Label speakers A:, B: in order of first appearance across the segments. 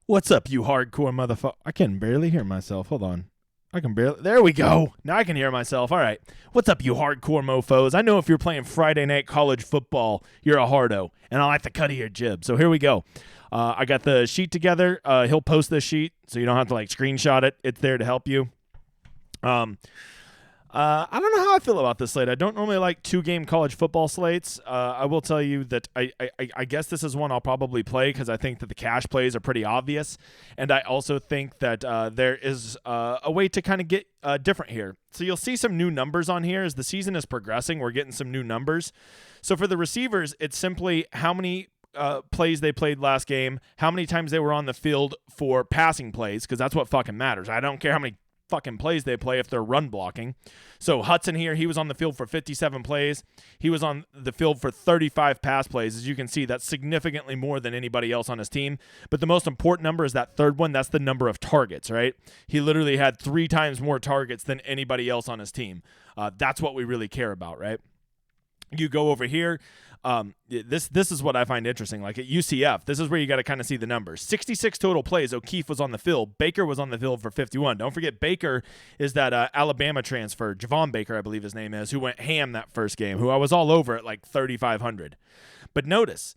A: What's up, you hardcore motherfucker? I can barely hear myself. Hold on. There we go. Now I can hear myself. All right. What's up, you hardcore mofos? I know if you're playing Friday night college football, you're a hardo, and I like the cut of your jib. So here we go. I got the sheet together. He'll post this sheet, so you don't have to screenshot it. It's there to help you. I don't know how I feel about this slate. I don't normally like 2-game college football slates. I will tell you that I guess this is one I'll probably play because I think that the cash plays are pretty obvious. And I also think that there is a way to kind of get different here. So you'll see some new numbers on here. As the season is progressing, we're getting some new numbers. So for the receivers, it's simply how many plays they played last game, how many times they were on the field for passing plays, because that's what fucking matters. I don't care how many fucking plays they play if they're run blocking. So Hudson here, he was on the field for 57 plays. He was on the field for 35 pass plays. As you can see, that's significantly more than anybody else on his team. But the most important number is that third one. That's the number of targets, right? He literally had 3 times more targets than anybody else on his team. That's what we really care about, right? You go over here. This is what I find interesting. Like at UCF, this is where you got to kind of see the numbers. 66 total plays. O'Keefe was on the field. Baker was on the field for 51. Don't forget, Baker is that Alabama transfer, Javon Baker, I believe his name is, who went ham that first game, who I was all over at 3,500. But notice,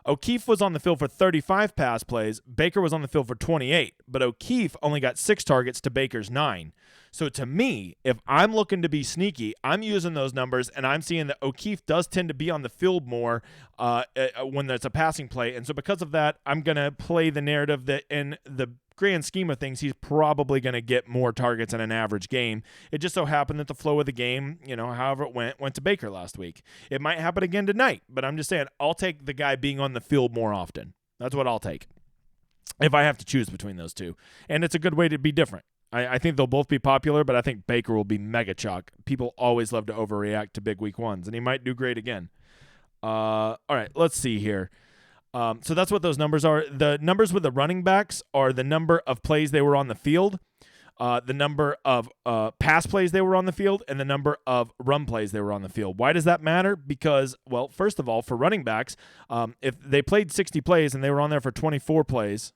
A: O'Keefe was on the field for 35 pass plays. Baker was on the field for 28, but O'Keefe only got 6 targets to Baker's 9. So to me, if I'm looking to be sneaky, I'm using those numbers, and I'm seeing that O'Keefe does tend to be on the field more when there's a passing play. And so because of that, I'm going to play the narrative that in the grand scheme of things, he's probably going to get more targets in an average game. It just so happened that the flow of the game, however it went to Baker last week. It might happen again tonight, but I'm just saying I'll take the guy being on the field more often. That's what I'll take if I have to choose between those two. And it's a good way to be different. I think they'll both be popular, but I think Baker will be mega chalk. People always love to overreact to big week ones, and he might do great again. All right, let's see here. So that's what those numbers are. The numbers with the running backs are the number of plays they were on the field, the number of pass plays they were on the field, and the number of run plays they were on the field. Why does that matter? Because, well, first of all, for running backs, if they played 60 plays and they were on there for 24 plays,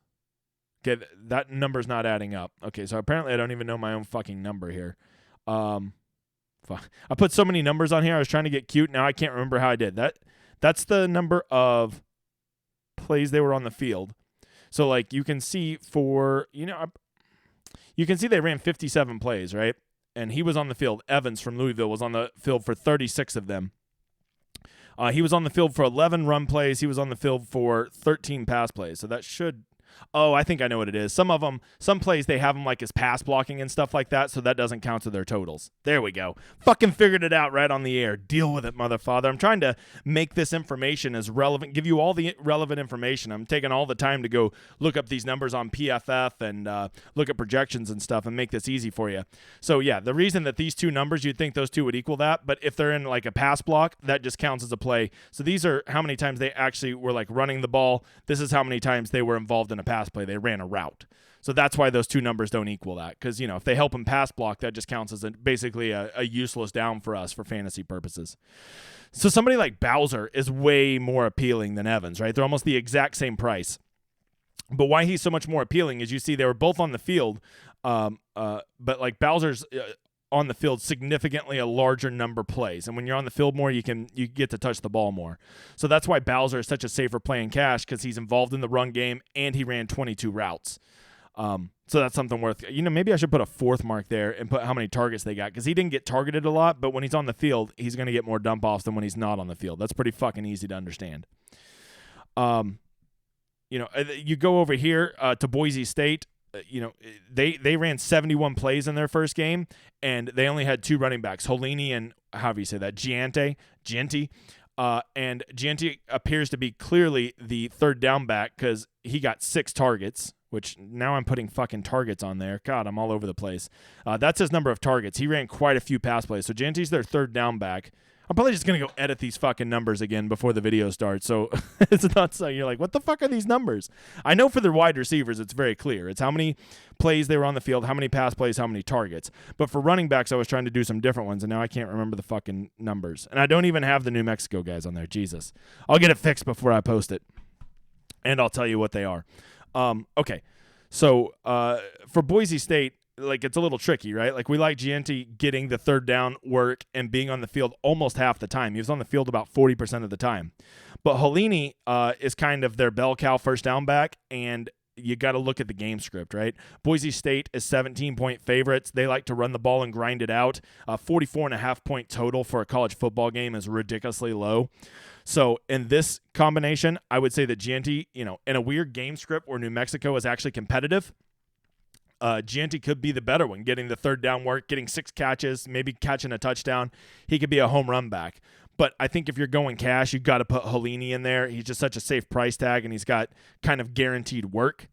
A: okay, that number's not adding up. Okay, so apparently I don't even know my own fucking number here. I put so many numbers on here. I was trying to get cute. Now I can't remember how I did that. That's the number of plays they were on the field. So you can see you can see they ran 57 plays, right? And he was on the field. Evans from Louisville was on the field for 36 of them. He was on the field for 11 run plays. He was on the field for 13 pass plays. So that should... Oh, I think I know what it is. Some plays, they have them as pass blocking and stuff like that, so that doesn't count to their totals. There we go. Fucking figured it out right on the air. Deal with it, motherfather. I'm trying to make this information as relevant, give you all the relevant information. I'm taking all the time to go look up these numbers on PFF and look at projections and stuff and make this easy for you. So, yeah, the reason that these two numbers, you'd think those two would equal that, but if they're in a pass block, that just counts as a play. So these are how many times they actually were running the ball. This is how many times they were involved in a pass play. They ran a route. So that's why those two numbers don't equal that. Because, if they help him pass block, that just counts as basically a useless down for us for fantasy purposes. So somebody like Bowser is way more appealing than Evans, right? They're almost the exact same price. But why he's so much more appealing is you see they were both on the field, but Bowser's on the field significantly a larger number of plays. And when you're on the field more, you get to touch the ball more. So that's why Bowser is such a safer play in cash, because he's involved in the run game and he ran 22 routes. So that's something worth, maybe I should put a fourth mark there and put how many targets they got, because he didn't get targeted a lot, but when he's on the field, he's going to get more dump offs than when he's not on the field. That's pretty fucking easy to understand. You go over here to Boise State. They ran 71 plays in their first game, and they only had 2 running backs, Holini and however you say that, Gianti. And Gianti appears to be clearly the third down back because he got 6 targets, which now I'm putting fucking targets on there. God, I'm all over the place. That's his number of targets. He ran quite a few pass plays. So Gianti's their third down back. I'm probably just going to go edit these fucking numbers again before the video starts. So it's not so you're like, what the fuck are these numbers? I know for the wide receivers, it's very clear. It's how many plays they were on the field, how many pass plays, how many targets. But for running backs, I was trying to do some different ones, and now I can't remember the fucking numbers. And I don't even have the New Mexico guys on there. Jesus. I'll get it fixed before I post it, and I'll tell you what they are. Okay. So for Boise State, like it's a little tricky, right? Like we like Gianti getting the third down work and being on the field almost half the time. He was on the field about 40% of the time. But Holini is kind of their bell cow first down back, and you got to look at the game script, right? Boise State is 17-point favorites. They like to run the ball and grind it out. 44.5-point total for a college football game is ridiculously low. So in this combination, I would say that Gianti, in a weird game script where New Mexico is actually competitive, Gianti could be the better one, getting the third down work, getting 6 catches, maybe catching a touchdown. He could be a home run back. But I think if you're going cash, you've got to put Holini in there. He's just such a safe price tag, and he's got kind of guaranteed work.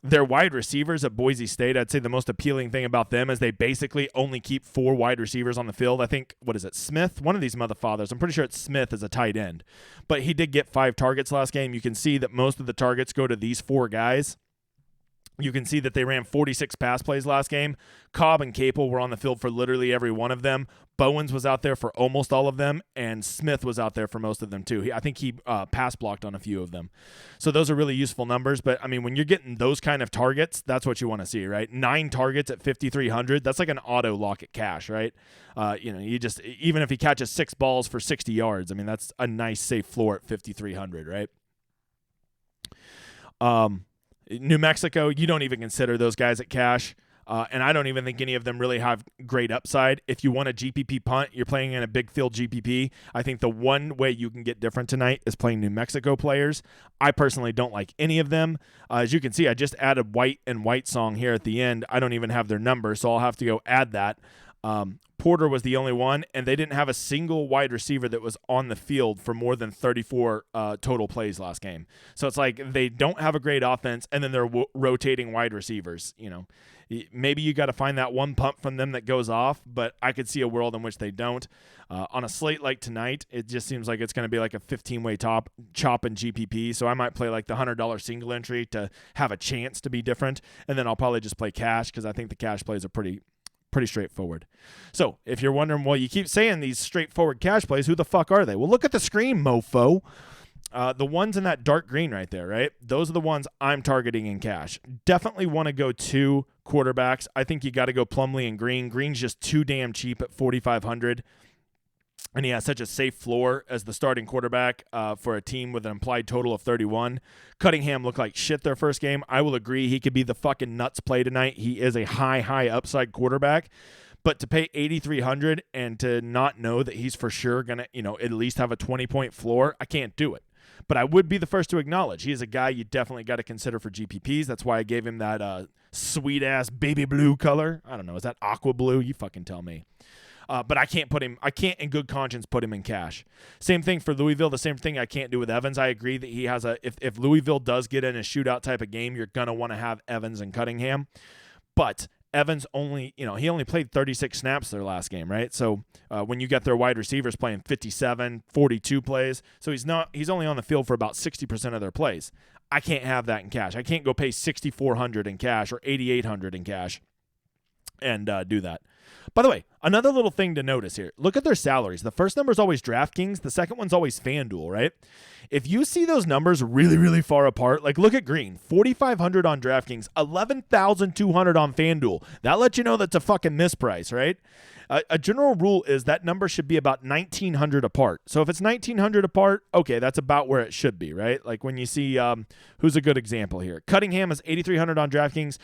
A: Their wide receivers at Boise State, I'd say the most appealing thing about them is they basically only keep 4 wide receivers on the field. I think, Smith? One of these motherfathers. I'm pretty sure it's Smith as a tight end. But he did get 5 targets last game. You can see that most of the targets go to these 4 guys. You can see that they ran 46 pass plays last game. Cobb and Capel were on the field for literally every one of them. Bowens was out there for almost all of them, and Smith was out there for most of them too. I think he pass blocked on a few of them. So those are really useful numbers. But, I mean, when you're getting those kind of targets, that's what you want to see, right? 9 targets at 5,300, that's like an auto lock at cash, right? You just, even if he catches 6 balls for 60 yards, I mean, that's a nice safe floor at 5,300, right? New Mexico, you don't even consider those guys at cash. And I don't even think any of them really have great upside. If you want a GPP punt, you're playing in a big field GPP. I think the one way you can get different tonight is playing New Mexico players. I personally don't like any of them. As you can see, I just added White and White Song here at the end. I don't even have their number, so I'll have to go add that. Porter was the only one, and they didn't have a single wide receiver that was on the field for more than 34 total plays last game. So it's like they don't have a great offense, and then they're rotating wide receivers. Maybe you got to find that one pump from them that goes off, but I could see a world in which they don't. On a slate like tonight, it just seems like it's going to be like a 15-way chop in GPP, so I might play like the $100 single entry to have a chance to be different, and then I'll probably just play cash because I think the cash plays are pretty straightforward. So if you're wondering, well, you keep saying these straightforward cash plays, who the fuck are they? Well, look at the screen, mofo. The ones in that dark green right there, right? Those are the ones I'm targeting in cash. Definitely want to go 2 quarterbacks. I think you got to go Plumlee and Green. Green's just too damn cheap at 4,500. And he has such a safe floor as the starting quarterback for a team with an implied total of 31. Cunningham looked like shit their first game. I will agree he could be the fucking nuts play tonight. He is a high upside quarterback. But to pay 8,300 and to not know that he's for sure going to, at least have a 20-point floor, I can't do it. But I would be the first to acknowledge he is a guy you definitely got to consider for GPPs. That's why I gave him that sweet-ass baby blue color. I don't know. Is that aqua blue? You fucking tell me. But I can't in good conscience put him in cash. Same thing for Louisville. The same thing I can't do with Evans. I agree that he has if Louisville does get in a shootout type of game, you're going to want to have Evans and Cunningham. But Evans he only played 36 snaps their last game, right? So when you get their wide receivers playing 57, 42 plays, so he's only on the field for about 60% of their plays. I can't have that in cash. I can't go pay 6,400 in cash or 8,800 in cash and do that. By the way, another little thing to notice here. Look at their salaries. The first number is always DraftKings. The second one's always FanDuel, right? If you see those numbers really, really far apart, like look at Green, 4,500 on DraftKings, 11,200 on FanDuel. That lets you know that's a fucking misprice, right? A general rule is that number should be about 1,900 apart. So if it's 1,900 apart, okay, that's about where it should be, right? Like when you see, who's a good example here? Cunningham is 8,300 on DraftKings,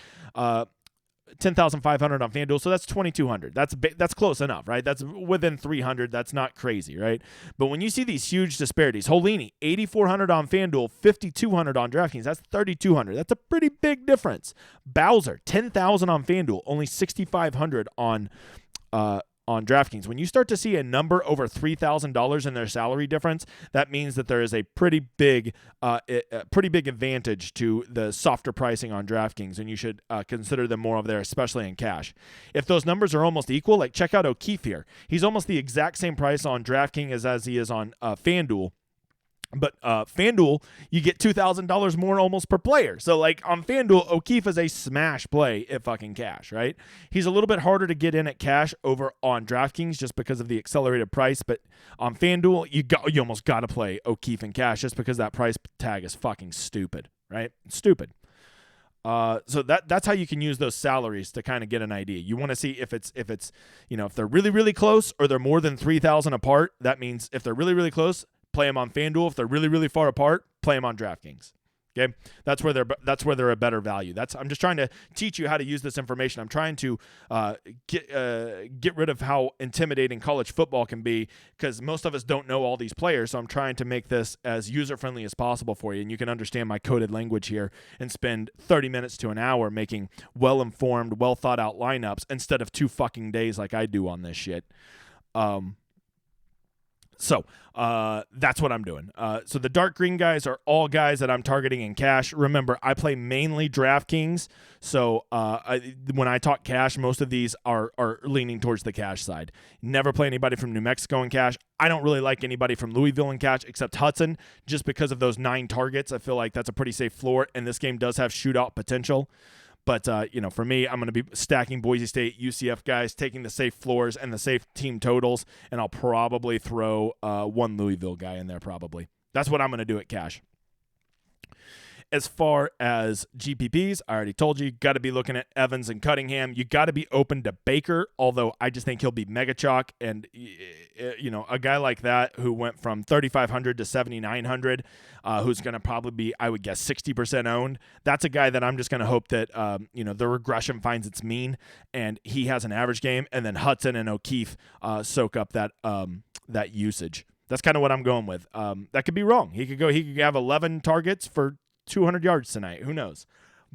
A: 10,500 on FanDuel, so that's 2,200. That's close enough, right? That's within 300. That's not crazy, right? But when you see these huge disparities, Holini, 8,400 on FanDuel, 5,200 on DraftKings, that's 3,200. That's a pretty big difference. Bowser, 10,000 on FanDuel, only 6,500 on DraftKings. When you start to see a number over $3,000 in their salary difference, that means that there is a pretty big advantage to the softer pricing on DraftKings, and you should consider them more over there, especially in cash. If those numbers are almost equal, like check out O'Keefe here. He's almost the exact same price on DraftKings as he is on FanDuel. But FanDuel, you get $2,000 more almost per player. So, like, on FanDuel, O'Keefe is a smash play at fucking cash, right? He's a little bit harder to get in at cash over on DraftKings just because of the accelerated price. But on FanDuel, you almost got to play O'Keefe in cash just because that price tag is fucking stupid, right? Stupid. So that's how you can use those salaries to kind of get an idea. You want to see if it's if they're really, really close or they're more than 3,000 apart. That means if they're really, really close, play them on FanDuel. If they're really, really far apart, play them on DraftKings. Okay, that's where they're a better value. I'm just trying to teach you how to use this information. I'm trying to get rid of how intimidating college football can be, because most of us don't know all these players. So I'm trying to make this as user friendly as possible for you, and you can understand my coded language here and spend 30 minutes to an hour making well informed, well thought out lineups instead of 2 fucking days like I do on this shit. So that's what I'm doing. So the dark green guys are all guys that I'm targeting in cash. Remember, I play mainly DraftKings. So when I talk cash, most of these are leaning towards the cash side. Never play anybody from New Mexico in cash. I don't really like anybody from Louisville in cash except Hudson, just because of those 9 targets. I feel like that's a pretty safe floor, and this game does have shootout potential. But, for me, I'm going to be stacking Boise State, UCF guys, taking the safe floors and the safe team totals, and I'll probably throw one Louisville guy in there probably. That's what I'm going to do at cash. As far as GPPs, I already told you, got to be looking at Evans and Cunningham. You got to be open to Baker, although I just think he'll be mega chalk. And, a guy like that who went from 3,500 to 7,900, who's going to probably be, I would guess, 60% owned. That's a guy that I'm just going to hope that, the regression finds its mean and he has an average game. And then Hudson and O'Keefe soak up that usage. That's kind of what I'm going with. That could be wrong. He could have 11 targets for 200 yards tonight. Who knows?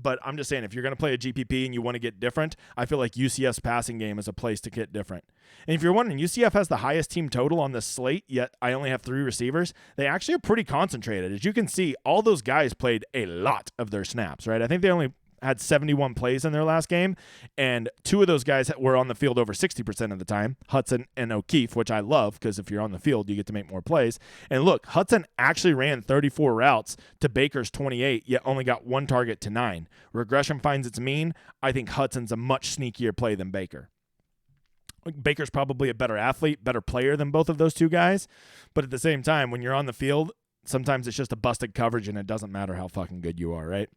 A: But I'm just saying, if you're going to play a GPP and you want to get different, I feel like UCF's passing game is a place to get different. And if you're wondering, UCF has the highest team total on this slate, yet I only have 3 receivers. They actually are pretty concentrated. As you can see, all those guys played a lot of their snaps, right? I think they only had 71 plays in their last game, and 2 of those guys were on the field over 60% of the time, Hudson and O'Keefe, which I love, because if you're on the field, you get to make more plays. And look, Hudson actually ran 34 routes to Baker's 28, yet only got 1 target to 9. Regression finds its mean. I think Hudson's a much sneakier play than Baker. Baker's probably a better athlete, better player than both of those 2 guys, but at the same time, when you're on the field, sometimes it's just a busted coverage, and it doesn't matter how fucking good you are, right?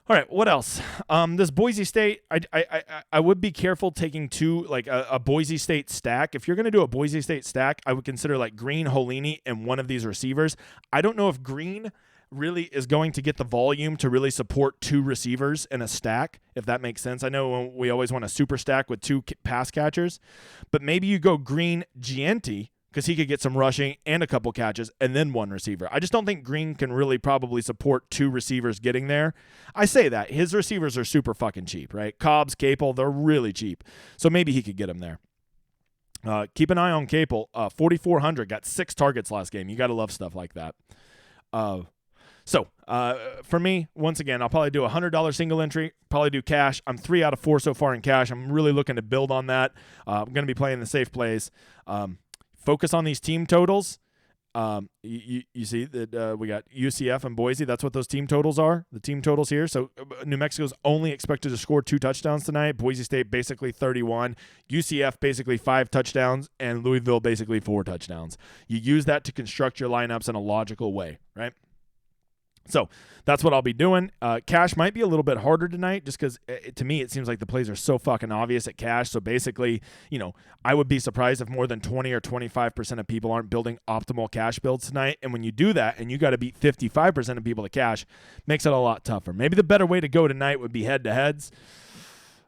A: All right, what else? This Boise State, I would be careful taking 2, like a Boise State stack. If you're going to do a Boise State stack, I would consider like Green, Holini, and one of these receivers. I don't know if Green really is going to get the volume to really support 2 receivers in a stack, if that makes sense. I know we always want a super stack with 2 pass catchers, but maybe you go Green, Gianti, because he could get some rushing and a couple catches and then 1 receiver. I just don't think Green can really probably support 2 receivers getting there. I say that. His receivers are super fucking cheap, right? Cobbs, Capel, they're really cheap. So maybe he could get them there. Keep an eye on Capel. 4,400, got 6 targets last game. You got to love stuff like that. So for me, once again, I'll probably do a $100 single entry, probably do cash. I'm 3 out of 4 so far in cash. I'm really looking to build on that. I'm going to be playing the safe plays. Focus on these team totals. You see that we got UCF and Boise. That's what those team totals are, the team totals here. So New Mexico's only expected to score 2 touchdowns tonight. Boise State basically 31. UCF basically 5 touchdowns. And Louisville basically 4 touchdowns. You use that to construct your lineups in a logical way, right? So that's what I'll be doing. Cash might be a little bit harder tonight just because to me it seems like the plays are so fucking obvious at cash. So basically, I would be surprised if more than 20 or 25% of people aren't building optimal cash builds tonight. And when you do that and you got to beat 55% of people to cash, makes it a lot tougher. Maybe the better way to go tonight would be head-to-heads.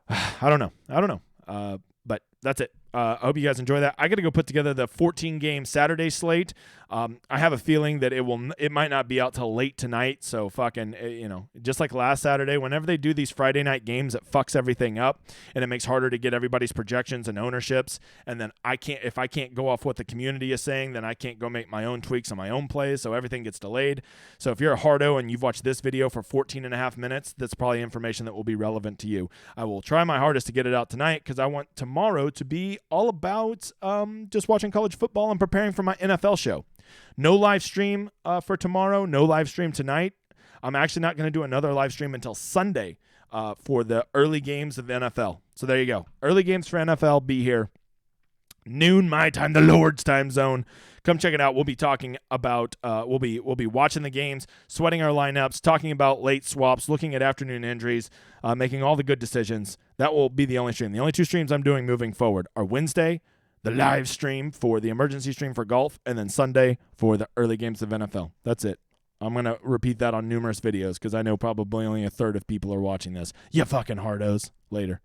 A: I don't know. But that's it. I hope you guys enjoy that. I got to go put together the 14-game Saturday slate. I have a feeling that it might not be out till late tonight. So fucking, just like last Saturday, whenever they do these Friday night games, it fucks everything up and it makes harder to get everybody's projections and ownerships. And then if I can't go off what the community is saying, then I can't go make my own tweaks on my own plays. So everything gets delayed. So if you're a hardo and you've watched this video for 14 and a half minutes, that's probably information that will be relevant to you. I will try my hardest to get it out tonight because I want tomorrow to be all about just watching college football and preparing for my NFL show. No live stream for tomorrow. No live stream tonight. I'm actually not going to do another live stream until Sunday for the early games of NFL. So there you go. Early games for NFL. Be here. noon my time, the Lord's time zone. Come check it out. We'll be talking about we'll be watching the games, sweating our lineups, talking about late swaps, looking at afternoon injuries, making all the good decisions. That will be the only stream. The only 2 streams I'm doing moving forward are Wednesday, the live stream for the emergency stream for golf, and then Sunday for the early games of NFL. That's it. I'm going to repeat that on numerous videos because I know probably only a third of people are watching this. You fucking hardos. Later.